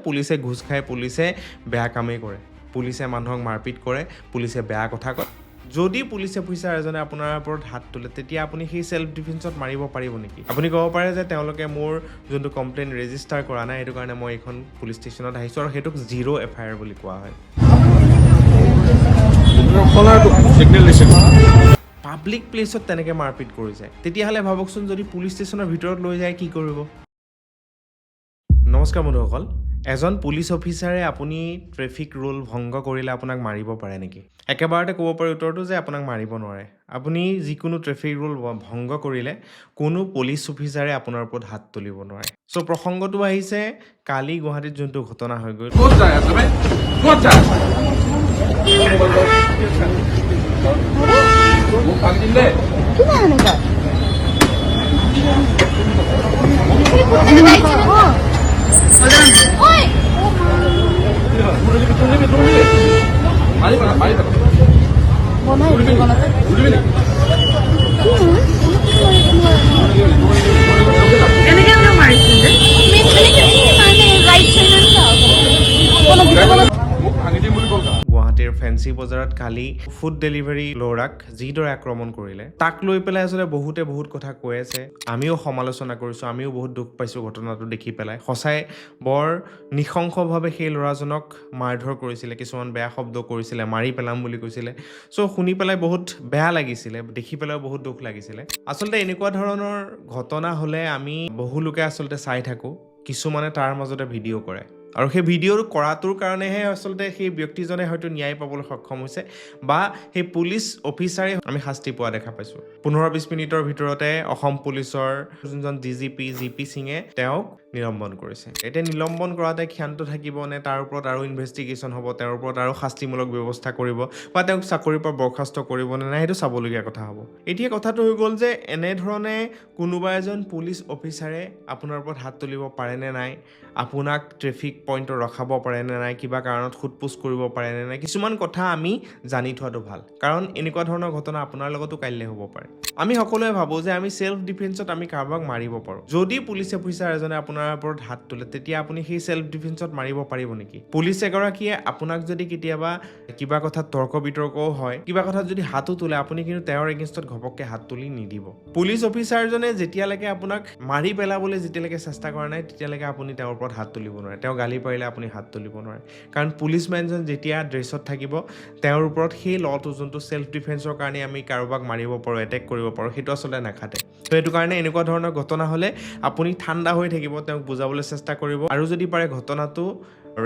পুলিচে ঘুষ খায়, পুলিচে বেয়া কামেই কৰে, পুলিচে মানুহক মাৰপিট কৰে, পুলিচে বেয়া কথা কয়। যদি পুলিচ অফিচাৰ এজনে আপোনাৰ ওপৰত হাত তোলে তেতিয়া আপুনি সেই সেল্ফ ডিফেন্সত মাৰিব পাৰিব নেকি? আপুনি ক'ব পাৰে যে তেওঁলোকে মোৰ যোনটো কমপ্লেইন ৰেজিষ্টাৰ কৰা নাই, সেইটো কাৰণে মই এইখন পুলিচ ষ্টেচনত আহিছোঁ আৰু সেইটোক জিৰ' FIR বুলি কোৱা হয়। পাব্লিক প্লেচত তেনেকৈ মাৰপিট কৰিছে, তেতিয়াহ'লে ভাবকচোন যদি পুলিচ ষ্টেচনৰ ভিতৰত লৈ যায় কি কৰিব? নমস্কাৰ বন্ধুসকল, এজন পুলিচ অফিচাৰে আপুনি ট্ৰেফিক ৰুল ভংগ কৰিলে আপোনাক মাৰিব পাৰে নেকি? একেবাৰতে ক'ব পাৰি উত্তৰটো যে আপোনাক মাৰিব নোৱাৰে। আপুনি যিকোনো ট্ৰেফিক ৰুল ভংগ কৰিলে কোনো পুলিচ অফিচাৰে আপোনাৰ ওপৰত হাত তুলিব নোৱাৰে। চ' প্ৰসংগটো আহিছে কালি গুৱাহাটীত যোনটো ঘটনা হৈ গ'ল। গুৱাহাটীৰ ফেঞ্চি বজাৰত কালি ফুড ডেলিভাৰী ল'ৰাক যিদৰে আক্ৰমণ কৰিলে, তাক লৈ পেলাই আচলতে বহুতে বহুত কথা কৈ আছে। আমিও সমালোচনা কৰিছোঁ, আমিও বহুত দুখ পাইছোঁ ঘটনাটো দেখি পেলাই। সঁচাই বৰ নৃশংসভাৱে সেই ল'ৰাজনক মাৰধৰ কৰিছিলে, কিছুমান বেয়া শব্দ কৰিছিলে, মাৰি পেলাম বুলি কৈছিলে। চ' শুনি পেলাই বহুত বেয়া লাগিছিলে, দেখি পেলাইও বহুত দুখ লাগিছিলে। আচলতে এনেকুৱা ধৰণৰ ঘটনা হ'লে আমি বহু লোকে আচলতে চাই থাকোঁ, কিছুমানে তাৰ মাজতে ভিডিঅ' কৰে। আৰু সেই ভিডিঅ' কৰাটোৰ কাৰণেহে আচলতে সেই ব্যক্তিজনে হয়তো ন্যায় পাবলৈ সক্ষম হৈছে বা সেই পুলিচ অফিচাৰে আমি শাস্তি পোৱা দেখা পাইছোঁ। 15-20 মিনিটৰ ভিতৰতে অসম পুলিচৰ যোনজন DGP GP সিঙে তেওঁক নিলম্বন কৰিছে। এতিয়া নিলম্বন কৰাতে ক্ষান্ত থাকিব নে তাৰ ওপৰত আৰু ইনভেষ্টিগেশ্যন হ'ব, তেওঁৰ ওপৰত আৰু শাস্তিমূলক ব্যৱস্থা কৰিব বা তেওঁক চাকৰিৰ পৰা বৰ্খাস্ত কৰিব নে নাই, সেইটো চাবলগীয়া কথা হ'ব। এতিয়া কথাটো হৈ গ'ল যে এনেধৰণে কোনোবা এজন পুলিচ অফিচাৰে আপোনাৰ ওপৰত হাত তুলিব পাৰে নে নাই, আপোনাক ট্ৰেফিক পইণ্টত ৰখাব পাৰে নে নাই, কিবা কাৰণত সোধপোছ কৰিব পাৰে নে নাই, কিছুমান কথা আমি জানি থোৱাটো ভাল। কাৰণ এনেকুৱা ধৰণৰ ঘটনা আপোনাৰ লগতো কাইলৈ হ'ব পাৰে। আমি সকলোৱে ভাবোঁ যে আমি সেল্ফ ডিফেন্সত আমি কাৰোবাক মাৰিব পাৰোঁ। যদি পুলিচ অফিচাৰ এজনে আপোনাৰ ওপৰত হাত তোলে তেতিয়া আপুনি সেই সেল্ফ ডিফেন্সত মাৰিব পাৰিব নেকি? পুলিচ এগৰাকীয়ে আপোনাক যদি কেতিয়াবা কিবা কথাত তৰ্ক বিতৰ্কও হয়, কিবা কথাত যদি হাতো তোলে, আপুনি কিন্তু তেওঁৰ এগেইনষ্টত ঘপককৈ হাত তুলি নিদিব। পুলিচ অফিচাৰজনে যেতিয়ালৈকে আপোনাক মাৰি পেলাবলৈ যেতিয়ালৈকে চেষ্টা কৰা নাই তেতিয়ালৈকে আপুনি তেওঁৰ ওপৰত হাত তুলিব নোৱাৰে। তেওঁ গালি পাৰিলে আপুনি হাত তুলিব নোৱাৰে। কাৰণ পুলিচমেনজন যেতিয়া ড্ৰেছত থাকিব, তেওঁৰ ওপৰত সেই ল'টো যোনটো সেল্ফ ডিফেন্সৰ কাৰণে আমি কাৰোবাক মাৰিব পাৰোঁ, এটেক কৰিব পাৰোঁ, সেইটো আচলতে নাখাতে। তো সেইটো কাৰণে এনেকুৱা ধৰণৰ ঘটনা হ'লে আপুনি ঠাণ্ডা হৈ থাকিব, তেওঁক বুজাবলৈ চেষ্টা কৰিব আৰু যদি পাৰে ঘটনাটো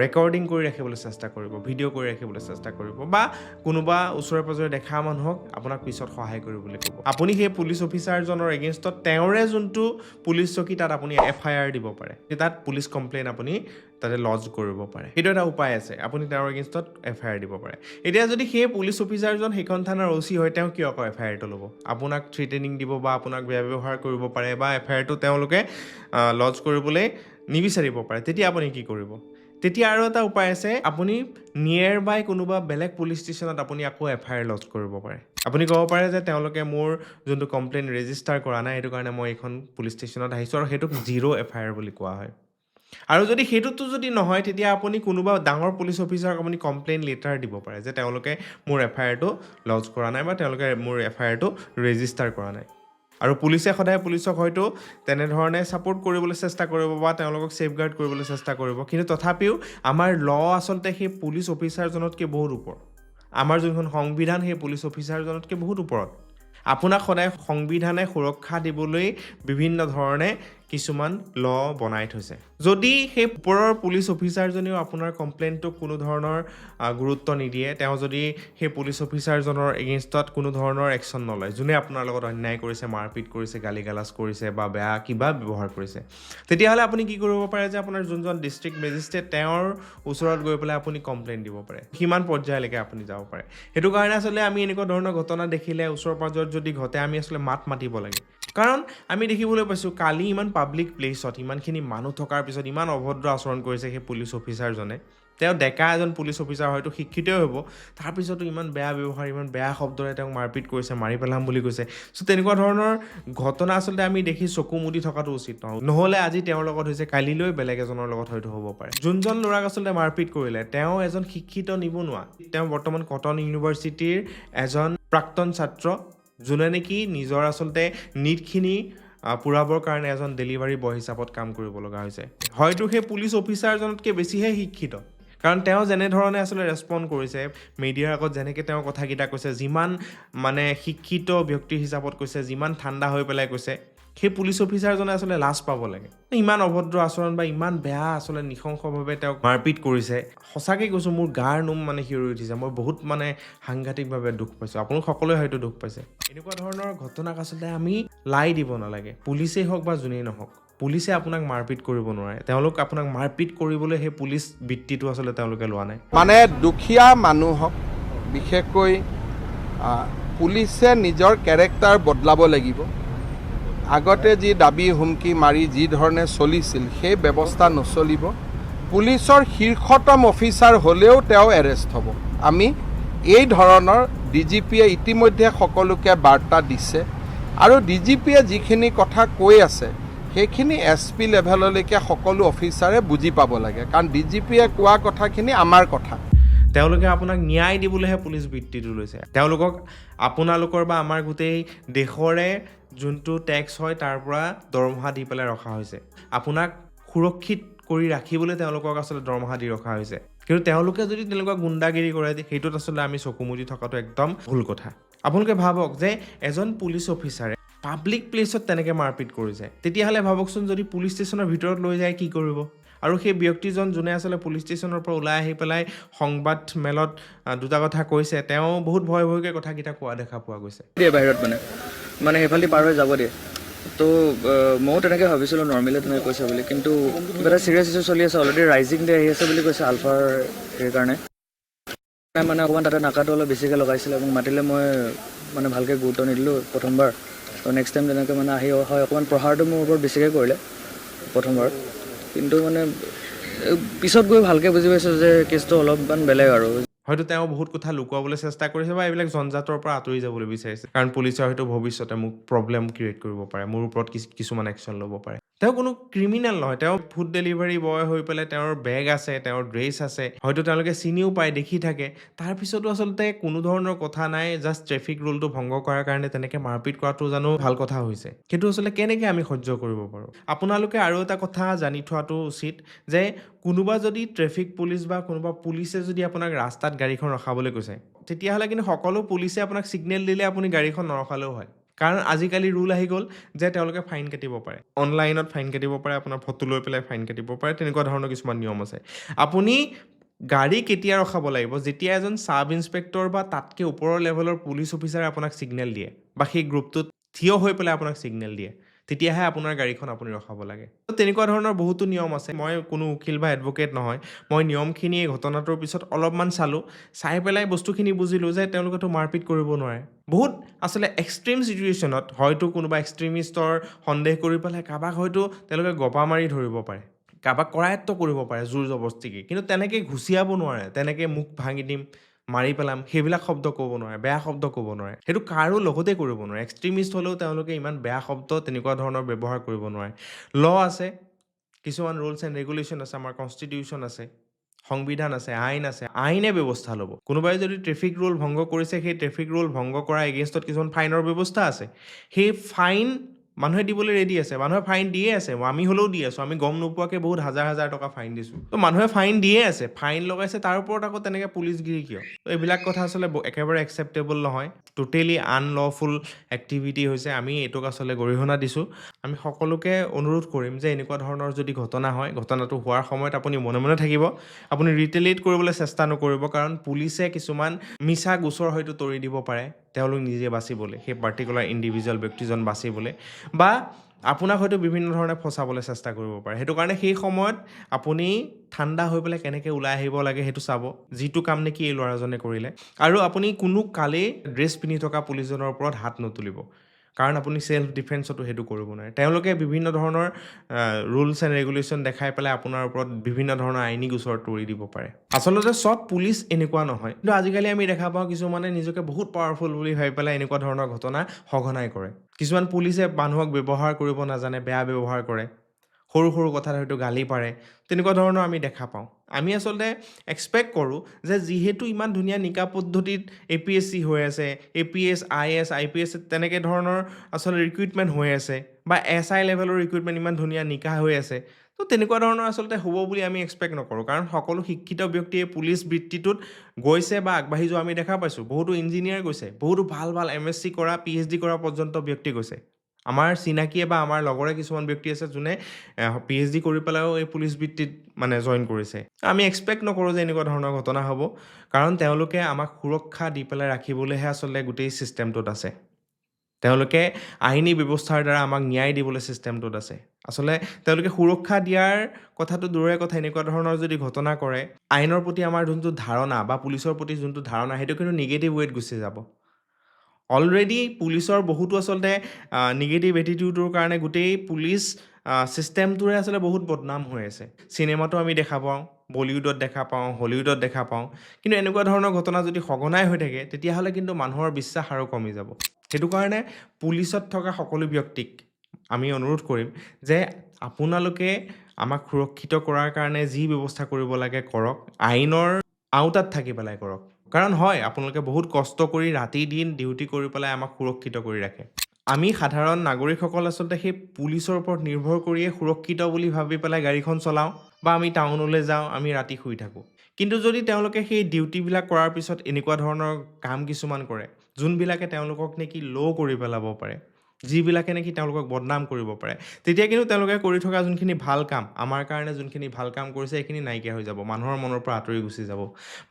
ৰেকৰ্ডিং কৰি ৰাখিবলৈ চেষ্টা কৰিব, ভিডিঅ' কৰি ৰাখিবলৈ চেষ্টা কৰিব বা কোনোবা ওচৰে পাজৰে দেখা মানুহক আপোনাক পিছত সহায় কৰিবলৈ ক'ব। আপুনি সেই পুলিচ অফিচাৰজনৰ এগেইনষ্টত তেওঁৰে যোনটো পুলিচ চকী তাত আপুনি FIR দিব পাৰে, তাত পুলিচ কমপ্লেইন আপুনি তাতে লজ কৰিব পাৰে। সেইটো এটা উপায় আছে, আপুনি তেওঁৰ এগেইনষ্টত FIR দিব পাৰে। এতিয়া যদি সেই পুলিচ অফিচাৰজন সেইখন থানাৰ OC হয়, তেওঁ কিয় আকৌ FIRটো ল'ব? আপোনাক থ্ৰেটেনিং দিব বা আপোনাক বেয়া ব্যৱহাৰ কৰিব পাৰে বা FIRটো তেওঁলোকে লজ কৰিবলৈ নিবিচাৰিব পাৰে। তেতিয়া আপুনি কি কৰিব? তেতিয়া আৰু এটা উপায় আছে, আপুনি নিয়েৰ বাই কোনোবা বেলেগ পুলিচ ষ্টেচনত আপুনি আকৌ FIR লজ কৰিব পাৰে। আপুনি ক'ব পাৰে যে তেওঁলোকে মোৰ যোনটো কমপ্লেইন ৰেজিষ্টাৰ কৰা নাই, সেইটো কাৰণে মই এইখন পুলিচ ষ্টেচনত আহিছোঁ আৰু সেইটোক জিৰ' FIR বুলি কোৱা হয়। আৰু যদি সেইটোতো যদি নহয় তেতিয়া আপুনি কোনোবা ডাঙৰ পুলিচ অফিচাৰক আপুনি কমপ্লেইন লেটাৰ দিব পাৰে যে তেওঁলোকে মোৰ FIRটো লজ কৰা নাই বা তেওঁলোকে মোৰ FIRটো ৰেজিষ্টাৰ কৰা নাই। আৰু পুলিচে সদায় পুলিচক হয়তো তেনেধৰণে ছাপোৰ্ট কৰিবলৈ চেষ্টা কৰিব বা তেওঁলোকক ছেফগাৰ্ড কৰিবলৈ চেষ্টা কৰিব, কিন্তু তথাপিও আমাৰ আচলতে সেই পুলিচ অফিচাৰজনতকৈ বহুত ওপৰত। আমাৰ যোনখন সংবিধান সেই পুলিচ অফিচাৰজনতকৈ বহুত ওপৰত। আপোনাক সদায় সংবিধানে সুৰক্ষা দিবলৈ বিভিন্ন ধৰণে কিছুমান বনাই থৈছে। যদি সেই ওপৰৰ পুলিচ অফিচাৰজনেও আপোনাৰ কমপ্লেইনটোক কোনো ধৰণৰ গুৰুত্ব নিদিয়ে, তেওঁ যদি সেই পুলিচ অফিচাৰজনৰ এগেইনষ্টত কোনো ধৰণৰ একশ্যন নলয়, যোনে আপোনাৰ লগত অন্যায় কৰিছে, মাৰপিট কৰিছে, গালি গালাজ কৰিছে বা বেয়া কিবা ব্যৱহাৰ কৰিছে, তেতিয়াহ'লে আপুনি কি কৰিব পাৰে যে আপোনাৰ যোনজন ডিষ্ট্ৰিক্ট মেজিষ্ট্ৰেট তেওঁৰ ওচৰত গৈ পেলাই আপুনি কমপ্লেইন দিব পাৰে। সিমান পৰ্যায়লৈকে আপুনি যাব পাৰে। সেইটো কাৰণে আচলতে আমি এনেকুৱা ধৰণৰ ঘটনা দেখিলে ওচৰ পাজৰত যদি ঘটে আমি আচলতে মাত মাতিব লাগে। কাৰণ আমি দেখিবলৈ পাইছোঁ কালি ইমান পাব্লিক প্লেচত ইমানখিনি মানুহ থকাৰ পিছত ইমান অভদ্ৰ আচৰণ কৰিছে সেই পুলিচ অফিচাৰজনে। তেওঁ ডেকা এজন পুলিচ অফিচাৰ হয়তো শিক্ষিতই হ'ব, তাৰপিছতো ইমান বেয়া ব্যৱহাৰ, ইমান বেয়া শব্দৰে তেওঁক মাৰপিট কৰিছে, মাৰি পেলাম বুলি কৈছে। চ' তেনেকুৱা ধৰণৰ ঘটনা আচলতে আমি দেখি চকু মুদি থকাটো উচিত নহয়। নহ'লে আজি তেওঁৰ লগত হৈছে, কালিলৈ বেলেগ এজনৰ লগত হয়তো হ'ব পাৰে। যোনজন ল'ৰাক আচলতে মাৰপিট কৰিলে তেওঁ এজন শিক্ষিত নিবনুৱা। তেওঁ বৰ্তমান কটন ইউনিভাৰ্চিটিৰ এজন প্ৰাক্তন ছাত্ৰ, যোনে নেকি নিজৰ আচলতে নীটখিনি পূৰাবৰ কাৰণে এজন ডেলিভাৰী বয় হিচাপত কাম কৰিব লগা হৈছে। হয়তো সেই পুলিচ অফিচাৰজনতকৈ বেছিহে শিক্ষিত, কাৰণ তেওঁ যেনেধৰণে আচলতে ৰেছপণ্ড কৰিছে, মিডিয়াৰ আগত যেনেকৈ তেওঁ কথাকেইটা কৈছে, যিমান মানে শিক্ষিত ব্যক্তি হিচাপত কৈছে, যিমান ঠাণ্ডা হৈ পেলাই কৈছে, সেই পুলিচ অফিচাৰজনে আচলতে লাজ পাব লাগে। ইমান অভদ্ৰ আচৰণ বা ইমান বেয়া আচলতে নৃশংসভাৱে তেওঁক মাৰপিট কৰিছে। সঁচাকৈ কৈছোঁ, মোৰ গাৰ নোম মানে শিয়ৰি উঠিছে। মই বহুত মানে সাংঘাতিকভাৱে দুখ পাইছোঁ। আপোনালোক সকলোৱে হয়তো দুখ পাইছে। এনেকুৱা ধৰণৰ ঘটনাক আচলতে আমি লাই দিব নালাগে, পুলিচেই হওক বা যোনেই নহওক। পুলিচে আপোনাক মাৰপিট কৰিব নোৱাৰে, তেওঁলোক আপোনাক মাৰপিট কৰিবলৈ সেই পুলিচ বৃত্তিটো আচলতে তেওঁলোকে লোৱা নাই। মানে দুখীয়া মানুহক বিশেষকৈ পুলিচে নিজৰ কেৰেক্টাৰ বদলাব লাগিব। আগতে যি দাবী হুমকি মাৰি যি ধৰণে চলিছিল সেই ব্যৱস্থা নচলিব। পুলিচৰ শীৰ্ষতম অফিচাৰ হ'লেও তেওঁ এৰেষ্ট হ'ব। আমি এই ধৰণৰ DGPয়ে ইতিমধ্যে সকলোকে বাৰ্তা দিছে, আৰু DGPয়ে যিখিনি কথা কৈ আছে সেইখিনি SP লেভেললৈকে সকলো অফিচাৰে বুজি পাব লাগে, কাৰণ DGPয়ে কোৱা কথাখিনি আমাৰ কথা। তেওঁলোকে আপোনাক ন্যায় দিবলৈহে পুলিচ বৃত্তিটো লৈছে। তেওঁলোকক আপোনালোকৰ বা আমাৰ গোটেই দেশৰে যোনটো টেক্স হয় তাৰ পৰা দৰমহা দি পেলাই ৰখা হৈছে। আপোনাক সুৰক্ষিত কৰি ৰাখিবলৈ তেওঁলোকক আচলতে দৰমহা দি ৰখা হৈছে। কিন্তু তেওঁলোকে যদি তেনেকুৱা গুণ্ডাগিৰি কৰে, সেইটোত আচলতে আমি চকু মুদি থকাটো একদম ভুল কথা। আপোনালোকে ভাবক যে এজন পুলিচ অফিচাৰে পাব্লিক প্লেচত তেনেকৈ মাৰপিট কৰিছে, তেতিয়াহ'লে ভাবকচোন যদি পুলিচ ষ্টেচনৰ ভিতৰত লৈ যায় কি কৰিব? আৰু সেই ব্যক্তিজন যোনে আচলতে পুলিচ ষ্টেচনৰ পৰা ওলাই আহি পেলাই সংবাদ মেলত দুটা কথা কৈছে, তেওঁ বহুত ভয় ভয়কৈ কথাকেইটা কোৱা দেখা পোৱা গৈছে। বাহিৰত মানে সেইফালে পাৰ হৈ যাব দিয়ে। তো ময়ো তেনেকৈ ভাবিছিলোঁ নৰ্মেলি তেনেকৈ কৈছে বুলি, কিন্তু কিবা এটা চিৰিয়াছ ইছ্যু চলি আছে, অলৰেডি ৰাইজিং ডে আহি আছে বুলি কৈছে আলফাৰ কাৰণে। মানে অকণমান তাতে নাকাটো অলপ বেছিকৈ লগাইছিলে এবং মাতিলে মই মানে ভালকৈ গুৰুত্ব নিদিলোঁ প্ৰথমবাৰ। তো নেক্সট টাইম তেনেকৈ মানে আহি হয় অকণমান প্ৰহাৰটো মোৰ ওপৰত বেছিকৈ কৰিলে প্ৰথমবাৰ। কিন্তু মানে পিছত গৈ ভালকৈ বুজি পাইছোঁ যে কেছটো অলপমান বেলেগ আৰু। হয়তো তেওঁ বহুত কথা লুকুৱাবলৈ চেষ্টা কৰিছে বা এইবিলাক জঞ্জাতৰ পৰা আঁতৰি যাবলৈ বিচাৰিছে, কাৰণ পুলিচে হয়তো ভৱিষ্যতে মোক প্ৰব্লেম ক্ৰিয়েট কৰিব পাৰে, মোৰ ওপৰত কিছুমান একশ্যন ল'ব পাৰে। তেওঁ কোনো ক্ৰিমিনেল নহয়, তেওঁ ফুড ডেলিভাৰী বয় হৈ পেলাই তেওঁৰ বেগ আছে, তেওঁৰ ড্ৰেছ আছে, হয়তো তেওঁলোকে চিনিও পায়, দেখি থাকে। তাৰপিছতো আচলতে কোনো ধৰণৰ কথা নাই, জাষ্ট ট্ৰেফিক ৰুলটো ভংগ কৰাৰ কাৰণে তেনেকৈ মাৰপিট কৰাটো জানো ভাল কথা হৈছে? সেইটো আচলতে কেনেকৈ আমি সহ্য কৰিব পাৰোঁ? আপোনালোকে আৰু এটা কথা জানি থোৱাটো উচিত যে কোনোবা যদি ট্ৰেফিক পুলিচ বা কোনোবা পুলিচে যদি আপোনাক ৰাস্তাত গাড়ীখন ৰখাবলৈ কৈছে, তেতিয়াহ'লে কিন্তু সকলো পুলিচে আপোনাক ছিগনেল দিলে আপুনি গাড়ীখন নৰখালেও হয়। কাৰণ আজিকালি ৰুল আহি গ'ল যে তেওঁলোকে ফাইন কাটিব পাৰে, অনলাইনত ফাইন কাটিব পাৰে, আপোনাৰ ফটো লৈ পেলাই ফাইন কাটিব পাৰে, তেনেকুৱা ধৰণৰ কিছুমান নিয়ম আছে। আপুনি গাড়ী কেতিয়া ৰখাব লাগিব? যেতিয়া এজন ছাব ইন্সপেক্টৰ বা তাতকৈ ওপৰৰ লেভেলৰ পুলিচ অফিচাৰে আপোনাক ছিগনেল দিয়ে বা সেই গ্ৰুপটোত থিয় হৈ পেলাই আপোনাক ছিগনেল দিয়ে, তেতিয়াহে আপোনাৰ গাড়ীখন আপুনি ৰখাব লাগে। তেনেকুৱা ধৰণৰ বহুতো নিয়ম আছে। মই কোনো উকিল বা এডভকেট নহয়, মই নিয়মখিনি এই ঘটনাটোৰ পিছত অলপমান চালোঁ, চাই পেলাই বস্তুখিনি বুজিলোঁ যে তেওঁলোকেতো মাৰপিট কৰিব নোৱাৰে। বহুত আচলতে এক্সট্ৰিম চিটুৱেশ্যনত হয়তো কোনোবা এক্সট্ৰিমিষ্টৰ সন্দেহ কৰি পেলাই কাৰোবাক হয়তো তেওঁলোকে গপা মাৰি ধৰিব পাৰে, কাৰোবাক কৰায়ত্ব কৰিব পাৰে জোৰ জবৰদস্তিকে, কিন্তু তেনেকৈ ঘুচিয়াব নোৱাৰে, তেনেকৈ মুখ ভাঙি দিম, মাৰি পেলাম, সেইবিলাক শব্দ ক'ব নোৱাৰে, বেয়া শব্দ ক'ব নোৱাৰে। সেইটো কাৰো লগতে কৰিব নোৱাৰে। এক্সট্ৰিমিষ্ট হ'লেও তেওঁলোকে ইমান বেয়া শব্দ তেনেকুৱা ধৰণৰ ব্যৱহাৰ কৰিব নোৱাৰে। ল' আছে, কিছুমান ৰুলছ এণ্ড ৰেগুলেশ্যন আছে, আমাৰ কনষ্টিটিউশ্যন আছে, সংবিধান আছে, আইন আছে, আইনে ব্যৱস্থা ল'ব। কোনোবাই যদি ট্ৰেফিক ৰুল ভংগ কৰিছে, সেই ট্ৰেফিক ৰুল ভংগ কৰা এগেইনষ্টত কিছুমান ফাইনৰ ব্যৱস্থা আছে। সেই ফাইন মানুহে দিবলৈ ৰেডি আছে, মানুহে ফাইন দিয়ে আছে, আমি হ'লেও দি আছোঁ, আমি গম নোপোৱাকৈ বহুত হাজাৰ হাজাৰ টকা ফাইন দিছোঁ। তো মানুহে ফাইন দিয়ে আছে, ফাইন লগাইছে, তাৰ ওপৰত আকৌ তেনেকৈ পুলিচগিৰি কিয়? তো এইবিলাক কথা আচলতে একেবাৰে একচেপ্টেবল নহয়, টোটেলি আনলফুল এক্টিভিটি হৈছে। আমি এইটোক আচলতে গৰিহণা দিছোঁ। আমি সকলোকে অনুৰোধ কৰিম যে এনেকুৱা ধৰণৰ যদি ঘটনা হয়, ঘটনাটো হোৱাৰ সময়ত আপুনি মনে মনে থাকিব, আপুনি ৰিটেলিয়েট কৰিবলৈ চেষ্টা নকৰিব, কাৰণ পুলিচে কিছুমান মিছা গোচৰ হয়তো তৰি দিব পাৰে তেওঁলোক নিজে বাচিবলৈ, সেই পাৰ্টিকুলাৰ ইণ্ডিভিজুৱেল ব্যক্তিজন বাচিবলৈ, বা আপোনাক হয়তো বিভিন্ন ধৰণে ফচাবলৈ চেষ্টা কৰিব পাৰে। সেইটো কাৰণে সেই সময়ত আপুনি ঠাণ্ডা হৈ পেলাই কেনেকৈ ওলাই আহিব লাগে সেইটো চাব, যিটো কাম নেকি এই ল'ৰাজনে কৰিলে। আৰু আপুনি কোনো কালেই ড্ৰেছ পিন্ধি থকা পুলিচজনৰ ওপৰত হাত নুতুলিব, কাৰণ আপুনি ছেল্ফ ডিফেন্সতো সেইটো কৰিব নোৱাৰে তেওঁলোকে বিভিন্ন ধৰণৰ ৰুলছ এণ্ড ৰেগুলেশ্যন দেখাই পেলাই আপোনাৰ ওপৰত বিভিন্ন ধৰণৰ আইনী গোচৰ তৰি দিব পাৰে আচলতে চব পুলিচ এনেকুৱা নহয় কিন্তু আজিকালি আমি দেখা পাওঁ কিছুমানে নিজকে বহুত পাৱাৰফুল বুলি ভাবি পেলাই এনেকুৱা ধৰণৰ ঘটনা সঘনাই কৰে কিছুমান পুলিচে মানুহক ব্যৱহাৰ কৰিব নাজানে বেয়া ব্যৱহাৰ কৰে সৰু সৰু কথাত হয়তো গালি পাৰে তেনেকুৱা ধৰণৰ আমি দেখা পাওঁ আমি আচলতে এক্সপেক্ট কৰোঁ যে যিহেতু ইমান ধুনীয়া নিকা পদ্ধতিত APSC হৈ আছে APS IS IPS তেনেকৈ ধৰণৰ আচলতে ৰিক্ৰুইটমেণ্ট হৈ আছে বা SI লেভেলৰ ৰিক্ৰুইটমেণ্ট ইমান ধুনীয়া নিকা হৈ আছে তো তেনেকুৱা ধৰণৰ আচলতে হ'ব বুলি আমি এক্সপেক্ট নকৰোঁ কাৰণ সকলো শিক্ষিত ব্যক্তিয়ে পুলিচ বৃত্তিটোত গৈছে বা আগবাঢ়ি যোৱা আমি দেখা পাইছোঁ বহুতো ইঞ্জিনিয়াৰ গৈছে বহুতো ভাল ভাল MSc কৰা PhD কৰা পৰ্যন্ত ব্যক্তি গৈছে আমাৰ চিনাকিয়ে বা আমাৰ লগৰে কিছুমান ব্যক্তি আছে যোনে PhD কৰি পেলাইও এই পুলিচ বৃত্তিত মানে জইন কৰিছে আমি এক্সপেক্ট নকৰোঁ যে এনেকুৱা ধৰণৰ ঘটনা হ'ব কাৰণ তেওঁলোকে আমাক সুৰক্ষা দি পেলাই ৰাখিবলৈহে আচলতে গোটেই ছিষ্টেমটোত আছে তেওঁলোকে আইনী ব্যৱস্থাৰ দ্বাৰা আমাক ন্যায় দিবলৈ ছিষ্টেমটোত আছে আচলতে তেওঁলোকে সুৰক্ষা দিয়াৰ কথাটো দূৰৰে কথা এনেকুৱা ধৰণৰ যদি ঘটনা কৰে আইনৰ প্ৰতি আমাৰ যোনটো ধাৰণা বা পুলিচৰ প্ৰতি যোনটো ধাৰণা সেইটো কিন্তু নিগেটিভ ৱেত গুচি যাব অলৰেডি পুলিচৰ বহুতো আচলতে নিগেটিভ এটিটিউডৰ কাৰণে গোটেই পুলিচ ছিষ্টেমটোৰে আচলতে বহুত বদনাম হৈ আছে চিনেমাতো আমি দেখা পাওঁ বলিউডত দেখা পাওঁ হলিউডত দেখা পাওঁ কিন্তু এনেকুৱা ধৰণৰ ঘটনা যদি সঘনাই হৈ থাকে তেতিয়াহ'লে কিন্তু মানুহৰ বিশ্বাস আৰু কমি যাব সেইটো কাৰণে পুলিচত থকা সকলো ব্যক্তিক আমি অনুৰোধ কৰিম যে আপোনালোকে আমাক সুৰক্ষিত কৰাৰ কাৰণে যি ব্যৱস্থা কৰিব লাগে কৰক আইনৰ আওতাত থাকি পেলাই কৰক কাৰণ হয় আপোনালোকে বহুত কষ্ট কৰি ৰাতি দিন ডিউটি কৰি পেলাই আমাক সুৰক্ষিত কৰি ৰাখে আমি সাধাৰণ নাগৰিকসকল আচলতে সেই পুলিচৰ ওপৰত নিৰ্ভৰ কৰিয়ে সুৰক্ষিত বুলি ভাবি পেলাই গাড়ীখন চলাওঁ বা আমি টাউনলৈ যাওঁ আমি ৰাতি শুই থাকোঁ কিন্তু যদি তেওঁলোকে সেই ডিউটিবিলাক কৰাৰ পিছত এনেকুৱা ধৰণৰ কাম কিছুমান কৰে যোনবিলাকে তেওঁলোকক নেকি ল' কৰি পেলাব পাৰে যিবিলাকে নেকি তেওঁলোকক বদনাম কৰিব পাৰে তেতিয়া কিন্তু তেওঁলোকে কৰি থকা যোনখিনি ভাল কাম আমাৰ কাৰণে যোনখিনি ভাল কাম কৰিছে সেইখিনি নাইকিয়া হৈ যাব মানুহৰ মনৰ পৰা আঁতৰি গুচি যাব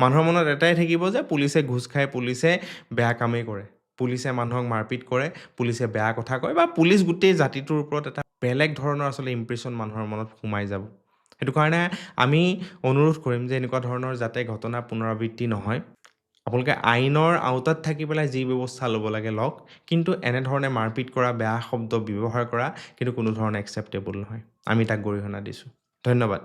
মানুহৰ মনত এটাই থাকিব যে পুলিচে ঘুষ খায় পুলিচে বেয়া কামেই কৰে পুলিচে মানুহক মাৰপিট কৰে পুলিচে বেয়া কথা কয় বা পুলিচ গোটেই জাতিটোৰ ওপৰত এটা বেলেগ ধৰণৰ আচলতে ইমপ্ৰেশ্যন মানুহৰ মনত সোমাই যাব সেইটো কাৰণে আমি অনুৰোধ কৰিম যে এনেকুৱা ধৰণৰ যাতে ঘটনা পুনৰাবৃত্তি নহয় আপোনালোকে আইনৰ আওতাত থাকি পেলাই যি ব্যৱস্থা ল'ব লাগে লওক কিন্তু এনেধৰণে মাৰপিট কৰা বেয়া শব্দ ব্যৱহাৰ কৰা কিন্তু কোনো ধৰণে একচেপ্টেবল নহয় আমি তাক গৰিহণা দিছোঁ ধন্যবাদ